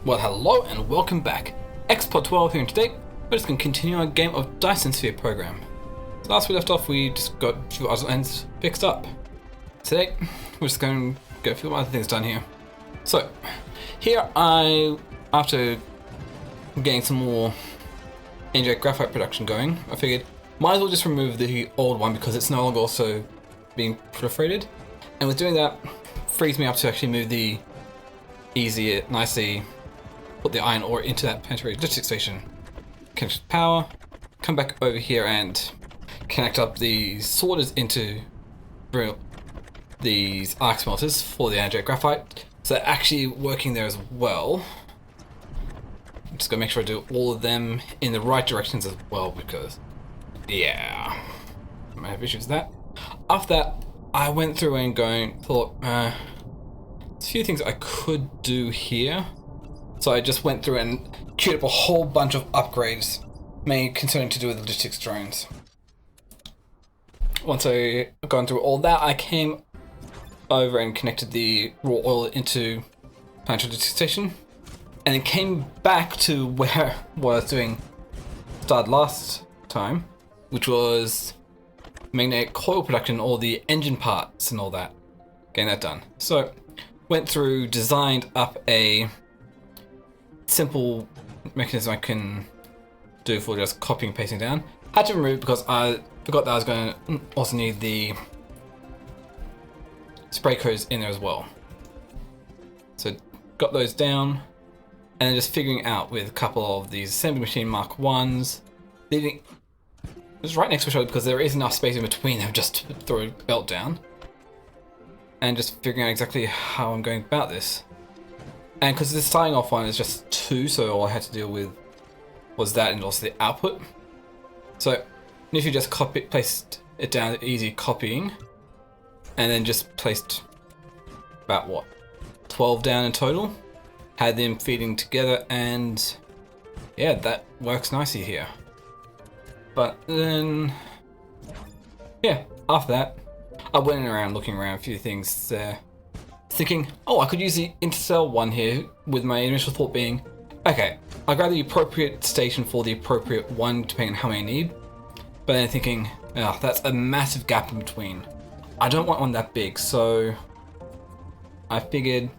Well, hello and welcome back. Xpod 12 here, and today we're just going to continue our game of Dyson Sphere program. So last we left off, we just got a few other ends fixed up. Today, we're just going to get a few other things done here. So, here after getting some more NJ graphite production going, I figured might as well just remove the old one because it's no longer also being proliferated. And with doing that, frees me up to actually move the nicely put the iron ore into that planetary logistics station. Connect to power, come back over here and connect up the sorters into these arc smelters for the energetic graphite. So they're actually working there as well. I'm just gonna make sure I do all of them in the right directions as well because, yeah, I might have issues with that. After that, I went through and thought, there's a few things I could do here. So I just went through and queued up a whole bunch of upgrades, mainly concerning to do with logistics drones. Once I gone through all that, I came over and connected the raw oil into planetary logistics station, and then came back to what I was doing started last time, which was magnetic coil production, all the engine parts and all that, getting that done. So went through, designed up a simple mechanism I can do for just copying and pasting down. Had to remove because I forgot that I was going to also need the spray codes in there as well. So got those down and then just figuring out with a couple of these assembly machine Mark 1s, leaving just right next to each other because there is enough space in between them just to throw a belt down. And just figuring out exactly how I'm going about this. And because the starting off one is just 2, so all I had to deal with was that and also the output. So if you just placed it down, easy copying, and then just placed about 12 down in total, had them feeding together, and yeah, that works nicely here. But then, yeah, after that, I went around looking around a few things there. Thinking, oh, I could use the intercell one here, with my initial thought being, okay, I'll grab the appropriate station for the appropriate one, depending on how many I need. But then thinking, oh, that's a massive gap in between. I don't want one that big, so I figured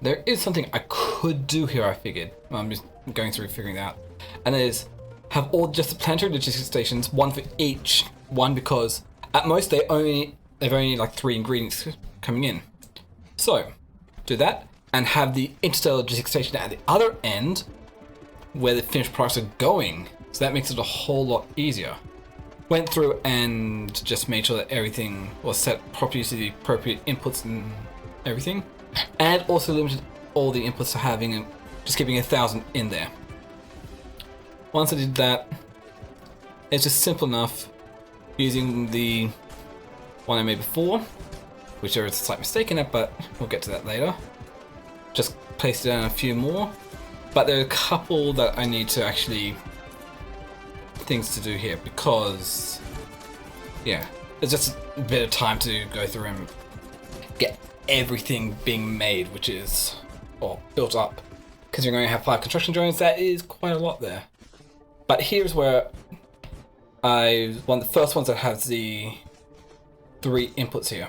there is something I could do here, I figured. I'm just going through figuring that out. And that is, have all just the planetary logistics stations, one for each one, because at most they've only like 3 ingredients coming in. So, do that, and have the interstellar logistics station at the other end, where the finished products are going. So that makes it a whole lot easier. Went through and just made sure that everything was set properly to the appropriate inputs and everything. And also limited all the inputs to having, and just keeping 1,000 in there. Once I did that, it's just simple enough using the one I made before, which there is a slight mistake in it, but we'll get to that later. Just placed down a few more, but there are a couple that I need to actually things to do here because, yeah, there's just a bit of time to go through and get everything being made, which is built up. Because you're going to have 5 construction drones, that is quite a lot there. But here's where one of the first ones that has the 3 inputs here.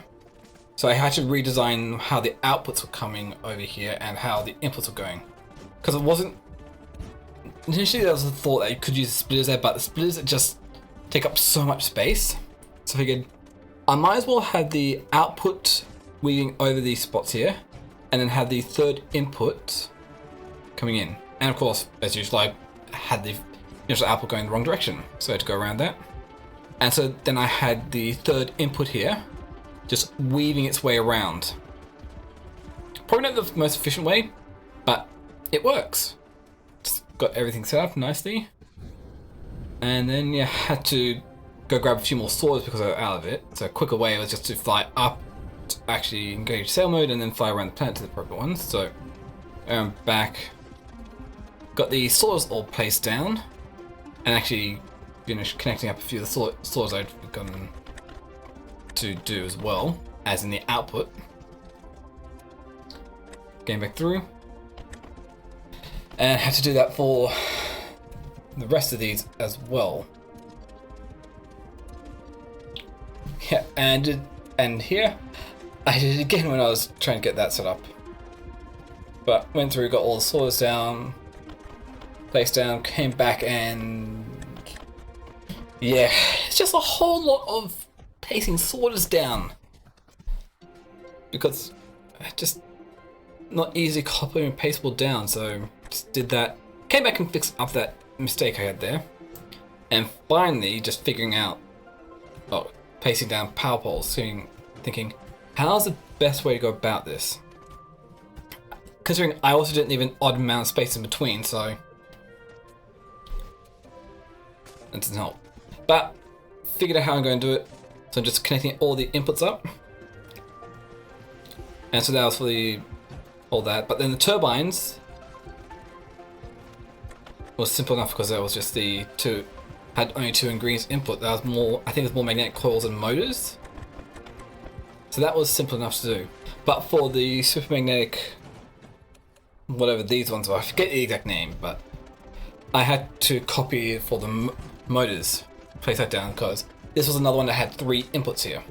So I had to redesign how the outputs were coming over here and how the inputs were going. Because it wasn't... Initially there was a thought that you could use the splitters there, but the splitters just take up so much space. So I figured I might as well have the output weaving over these spots here, and then have the third input coming in. And of course, as usual, I had the initial output going the wrong direction, so I had to go around that. And so then I had the third input here, just weaving its way around. Probably not the most efficient way, but it works. Just got everything set up nicely. And then yeah, had to go grab a few more swords because I was out of it. So a quicker way was just to fly up, to actually engage sail mode, and then fly around the planet to the appropriate ones. So back, got the swords all placed down, and actually finished connecting up a few of the swords I'd begun to do as well, as in the output. Getting back through. And I have to do that for the rest of these as well. Yeah, and here I did it again when I was trying to get that set up. But went through, got all the sorters down, placed down, came back, and yeah, it's just a whole lot of placing sorters down because I just not easily copy and pastable down. So just did that, came back and fixed up that mistake I had there, and finally just figuring out, placing down power poles, thinking, how's the best way to go about this? Considering I also didn't leave an odd amount of space in between, so that doesn't help. But figured out how I'm going to do it. So I'm just connecting all the inputs up, and so that was for all that. But then the turbines was simple enough because that was just had only 2 ingredients input. That was more, I think it was more magnetic coils and motors. So that was simple enough to do. But for the super magnetic, whatever these ones were, I forget the exact name, but I had to copy for the motors, place that down, because this was another one that had 3 inputs here.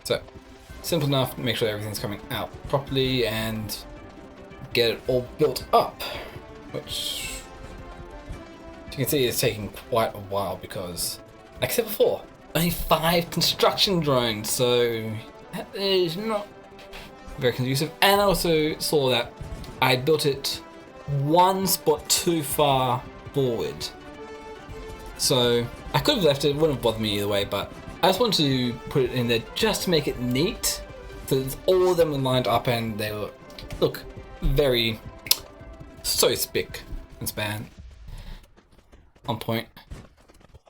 So simple enough, make sure everything's coming out properly and get it all built up, which you can see it's taking quite a while because, like I said before, only 5 construction drones, so that is not very conducive. And I also saw that I built it 1 spot too far forward. So I could have left it, wouldn't have bothered me either way, but I just wanted to put it in there just to make it neat. So all of them were lined up and they were, look, very, so spick and span. On point.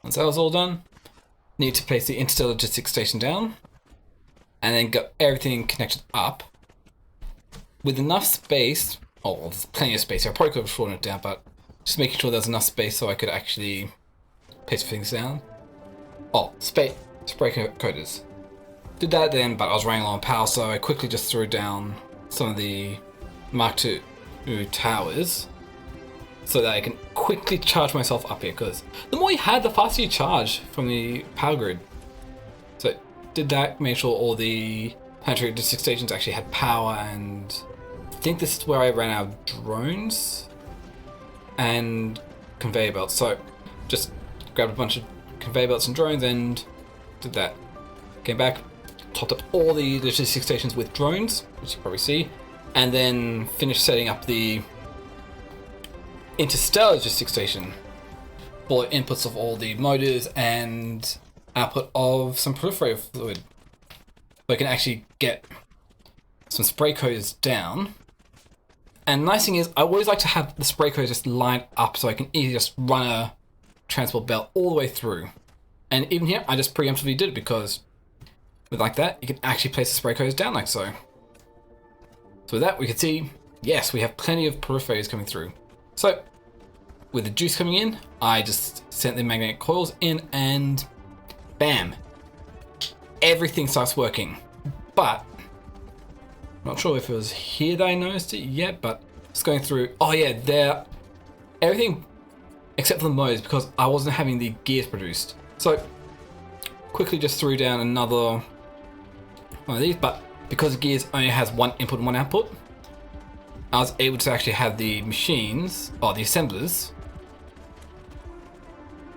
Once that was all done, need to place the interstellar logistics station down, and then got everything connected up with enough space. Oh, well, there's plenty of space. I probably could have shortened it down, but just making sure there's enough space so I could actually place things down. Oh, spray coaters. Did that then, but I was running low on power, so I quickly just threw down some of the Mark II towers, so that I can quickly charge myself up here, because the more you had, the faster you charge from the power grid. So did that, made sure all the planetary logistics stations actually had power, and I think this is where I ran out of drones and conveyor belts. So just grabbed a bunch of conveyor belts and drones and did that. Came back, topped up all the logistics stations with drones, which you can probably see, and then finished setting up the interstellar logistics station for inputs of all the motors and output of some proliferator fluid. So I can actually get some spray coaters down. And the nice thing is, I always like to have the spray coaters just lined up so I can easily just run a transport belt all the way through. And even here, I just preemptively did it because with like that, you can actually place the spray coaters down like so. So with that, we can see, yes, we have plenty of proliferators coming through. So with the juice coming in, I just sent the magnetic coils in and bam, everything starts working. But not sure if it was here that I noticed it yet, but it's going through. Oh yeah, everything except for the motors, because I wasn't having the gears produced. So quickly just threw down another one of these, but because the gears only has 1 input and 1 output, I was able to actually have the machines, or the assemblers,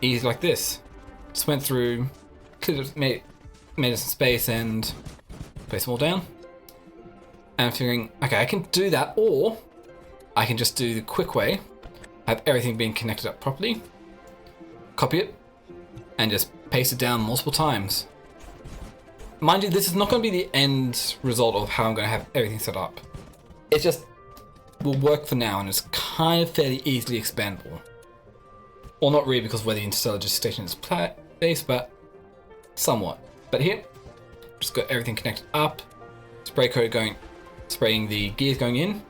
easy like this. Just went through, made us some space and placed them all down. And I'm figuring, okay, I can do that, or I can just do the quick way, have everything being connected up properly, copy it, and just paste it down multiple times. Mind you, this is not going to be the end result of how I'm going to have everything set up. It just will work for now, and it's kind of fairly easily expandable. Well, not really, because where the interstellar logistics station is placed, but somewhat. But here, just got everything connected up, spray coat going, spraying the gears going in,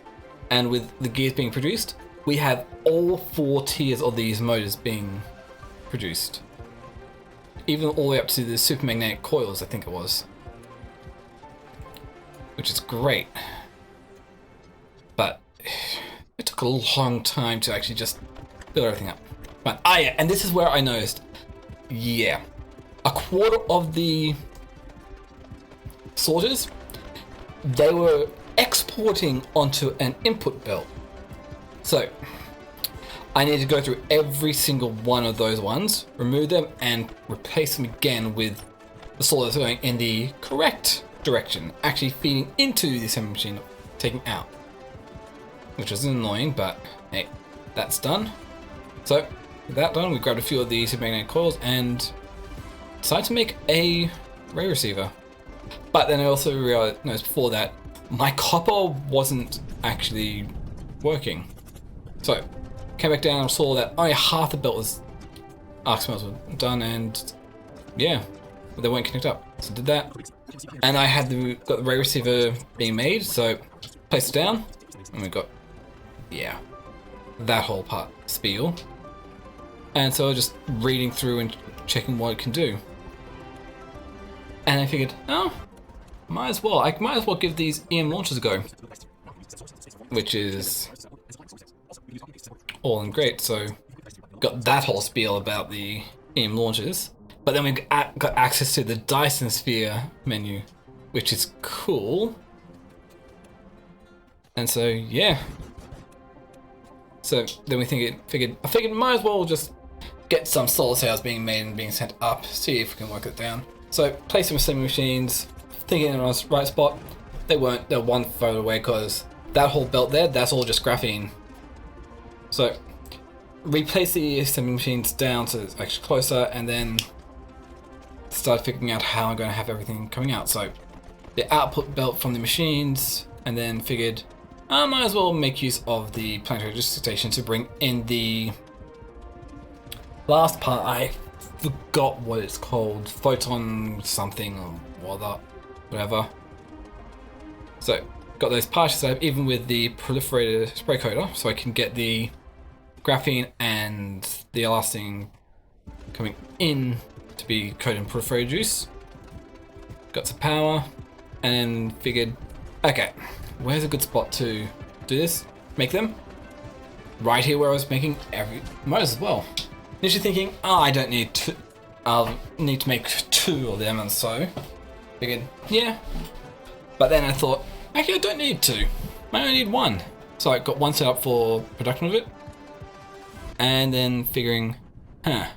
and with the gears being produced, we have all 4 tiers of these motors being produced. Even all the way up to the super magnetic coils, I think it was. Which is great. But it took a long time to actually just build everything up. But yeah, and this is where I noticed, yeah, a quarter of the sorters, they were exporting onto an input belt. So I need to go through every single one of those ones, remove them, and replace them again with the sorters going in the correct direction, actually feeding into the assembly machine, taking out. Which was annoying, but hey, that's done. So, with that done, we grabbed a few of the supermagnetic coils and decided to make a ray receiver. But then I also realized before that, my copper wasn't actually working. So, came back down and saw that only half the belt was arc smells were done, and yeah, they weren't connected up. So did that, and I had got the ray receiver being made. So placed it down, and we got that whole part spiel. And so I was just reading through and checking what it can do, and I figured, oh, I might as well give these EM launchers a go, which is all and great. So got that whole spiel about the EM launchers, but then we got access to the Dyson sphere menu, which is cool. And so yeah, so then I figured might as well just get some solar cells being made and being sent up, see if we can work it down. So place some assembly machines, thinking in the right spot. They weren't. They're one photo away because that whole belt there, that's all just graphene. So replace the assembly machines down so it's actually closer, and then start figuring out how I'm going to have everything coming out. So the output belt from the machines, and then figured I might as well make use of the planetary logistics station to bring in the last part. I forgot what it's called, photon something or whatever. So got those parts set up even with the proliferator spray coater, so I can get the graphene and the elasting coming in to be coated in proliferator juice. Got some power, and then figured, okay, where's a good spot to do this? Make them right here where I was making might as well. Initially thinking, I don't need to. I'll need to make 2 of them, and so figured, yeah. But then I thought, actually, I don't need 2. I only need 1. So I got 1 set up for production of it, and then figuring, I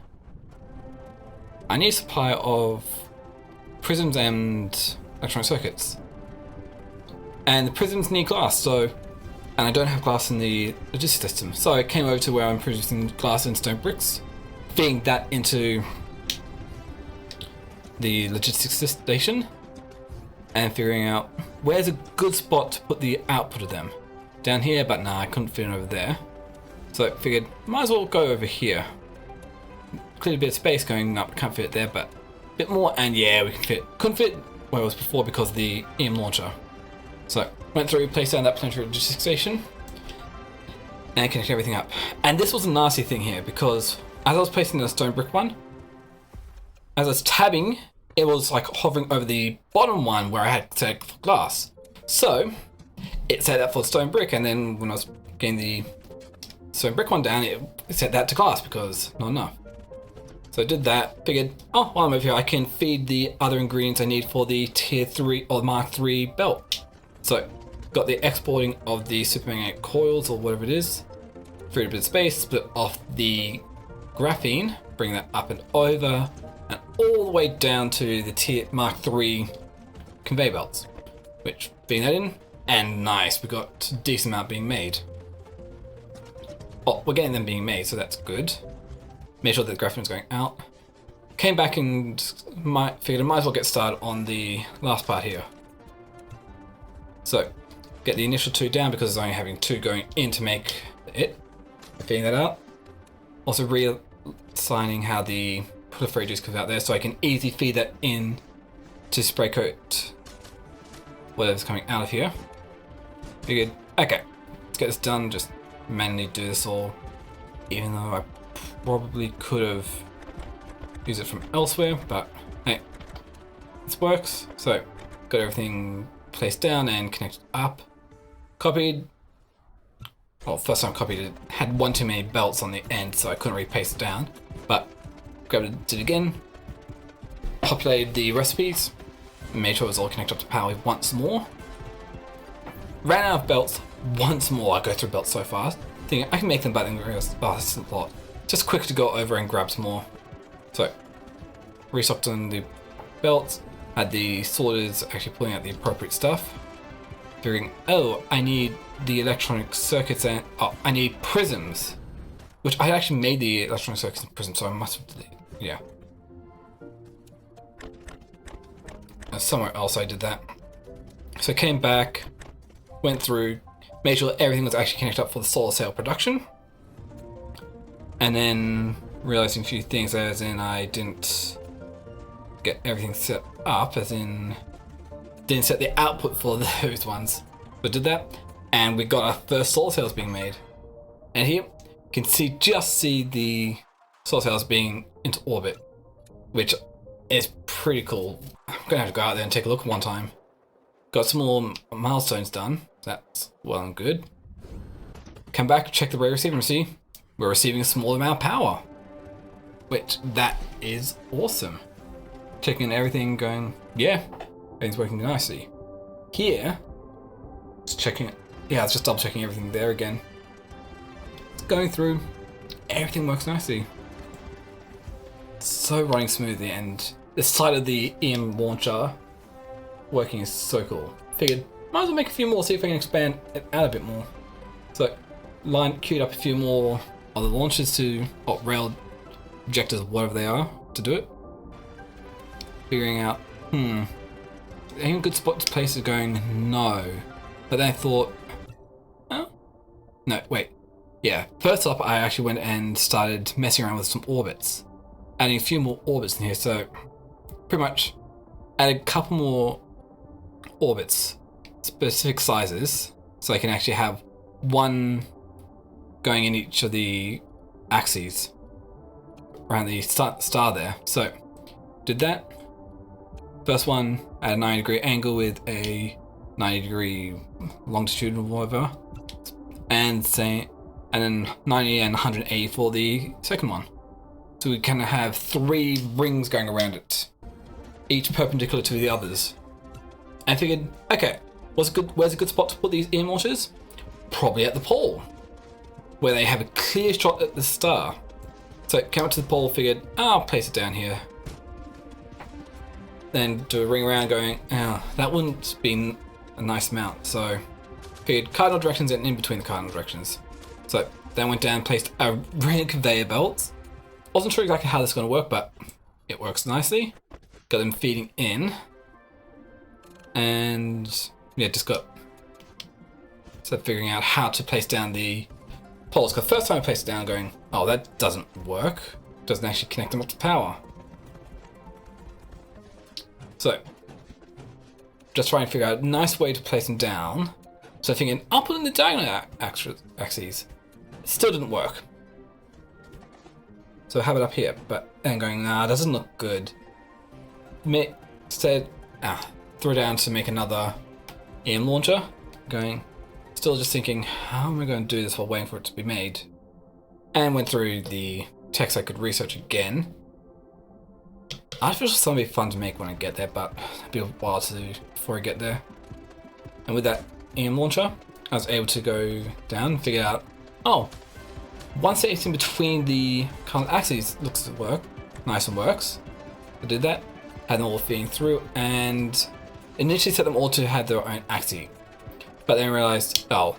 need a supply of prisms and electronic circuits. And the prisms need glass, and I don't have glass in the logistics system. So I came over to where I'm producing glass and stone bricks, feeding that into the logistics station, and figuring out where's a good spot to put the output of them. Down here, but nah, I couldn't fit it over there. So I figured, might as well go over here. Cleared a bit of space going up, can't fit it there, but a bit more, and yeah, we can fit. Couldn't fit where it was before because of the EM launcher. So went through, placed down that planetary logistics station, and connected everything up. And this was a nasty thing here, because as I was placing the stone brick one, as I was tabbing, it was like hovering over the bottom one where I had set for glass. So it set that for stone brick, and then when I was getting the stone brick one down, it set that to glass because not enough. So I did that, figured, oh, while I'm over here, I can feed the other ingredients I need for the tier 3 or Mark 3 belt. So got the exporting of the supermagnetic coils or whatever it is, freed a bit of space, split off the graphene, bring that up and over, and all the way down to the tier Mark 3 conveyor belts, which being that in, and nice, we got a decent amount being made. Oh, we're getting them being made, so that's good. Made sure that the graphene's going out. Came back and figured I might as well get started on the last part here. So, get the initial 2 down because it's only having 2 going in to make it. Feeding that out. Also reassigning how the proliferator juice comes out there so I can easily feed that in to spray coat whatever's coming out of here. Figured, okay, let's get this done, just manually do this all, even though I probably could have used it from elsewhere, but hey, this works. So, got everything placed down and connected up, copied, well, first time I copied it, had one too many belts on the end, so I couldn't really paste it down. But grabbed it, did it again, populated the recipes, made sure it was all connected up to power once more. Ran out of belts once more. I go through belts so fast, thinking I can make them better than this. Oh, this is a lot. Just quick to go over and grab some more. So, restocked on the belts, had the sorters actually pulling out the appropriate stuff. Figuring, oh, I need the electronic circuits and I need prisms, which I actually made the electronic circuits and prisms, so I must have, yeah. Somewhere else I did that. So I came back, went through, made sure everything was actually connected up for the solar cell production, and then realizing a few things, as in I didn't get everything set up, as in didn't set the output for those ones, but did that, and we got our first solar cells being made. And here you can see the solar cells being into orbit, which is pretty cool. I'm gonna have to go out there and take a look one time. Got some more milestones done. That's well and good. Come back, check the ray receiver, and see we're receiving a small amount of power, which that is awesome. Checking everything, going, yeah, everything's working nicely. Here, just checking, yeah, it's just double checking everything there again. It's going through, everything works nicely. So running smoothly, and the side of the EM launcher working is so cool. Figured, might as well make a few more, see if I can expand it out a bit more. So, queued up a few more of the launchers to, rail objectives, whatever they are, to do it. Figuring out, any good spot to place it, going, no. But then I thought, oh, no, wait. Yeah, first up, I actually went and started messing around with some orbits. Adding a few more orbits in here, so pretty much added a couple more orbits, specific sizes, so I can actually have one going in each of the axes around the star there. So, did that. First one at a 90-degree angle with a 90-degree longitude or whatever, and then 90 and 180 for the second one. So we kind of have 3 rings going around it, each perpendicular to the others. I figured, okay, where's a good spot to put these EM launchers? Probably at the pole, where they have a clear shot at the star. So came up to the pole, figured, I'll place it down here. Then do a ring around, going, oh, that wouldn't be a nice amount. So figured cardinal directions and in between the cardinal directions. So then went down, placed a ring of conveyor belts. Wasn't sure exactly how this is going to work, but it works nicely. Got them feeding in. And yeah, just got figuring out how to place down the poles. Because the first time I placed it down, going, oh, that doesn't work. Doesn't actually connect them up to power. So, just trying to figure out a nice way to place them down. So thinking, I'll put in the diagonal axes. It still didn't work. So I have it up here, but then going, nah, it doesn't look good. Instead, throw it down to make another EM launcher. Going, still just thinking, how am I going to do this while waiting for it to be made? And went through the text I could research again. Artificial sun would be fun to make when I get there, but it'll be a while to do before I get there. And with that EM launcher, I was able to go down and figure out, oh, once it's in between the current axes, looks to work, nice and works. I did that, had them all feeding through, and initially set them all to have their own axis. But then realized, oh,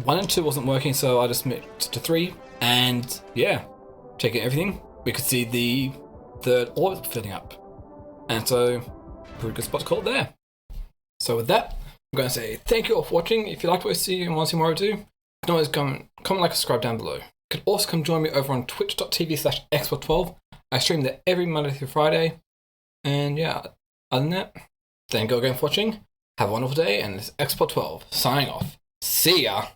1 and 2 wasn't working, so I just moved to 3, and yeah, checking everything, we could see the third orbit filling up. And so, pretty good spot to call it there. So with that, I'm going to say thank you all for watching. If you liked what you see and want to see more I do, you can always comment, like, subscribe down below. You can also come join me over on twitch.tv/export12. I stream there every Monday through Friday. And yeah, other than that, thank you again for watching. Have a wonderful day, and this is Export12 signing off. See ya!